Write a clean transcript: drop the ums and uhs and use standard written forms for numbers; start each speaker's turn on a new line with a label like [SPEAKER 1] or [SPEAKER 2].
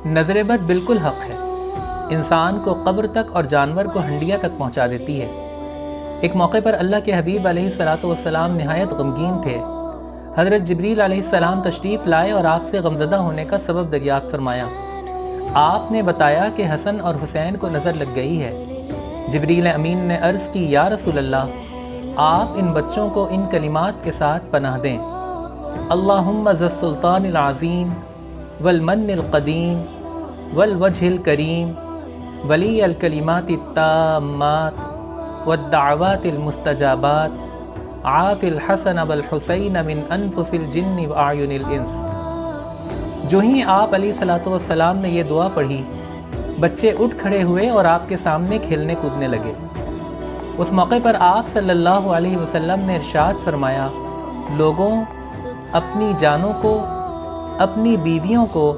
[SPEAKER 1] نظر بد بالکل حق ہے، انسان کو قبر تک اور جانور کو ہنڈیا تک پہنچا دیتی ہے۔ ایک موقع پر اللہ کے حبیب علیہ السلام نہایت غمگین تھے۔ حضرت جبریل علیہ السلام تشریف لائے اور آپ سے غمزدہ ہونے کا سبب دریافت فرمایا۔ آپ نے بتایا کہ حسن اور حسین کو نظر لگ گئی ہے۔ جبریل امین نے عرض کی، یا رسول اللہ، آپ ان بچوں کو ان کلمات کے ساتھ پناہ دیں: اللہم ذی السلطان العظیم والمن القدیم والوجہ الکریم ولی الکلمات التامات والدعوات المستجابات عاف الحسن والحسین من انفس الجن واعین الانس۔ جو ہی آپ علیہ السلام نے یہ دعا پڑھی، بچے اٹھ کھڑے ہوئے اور آپ کے سامنے کھیلنے کودنے لگے۔ اس موقع پر آپ صلی اللہ علیہ وسلم نے ارشاد فرمایا، لوگوں، اپنی جانوں کو، اپنی بیویوں کو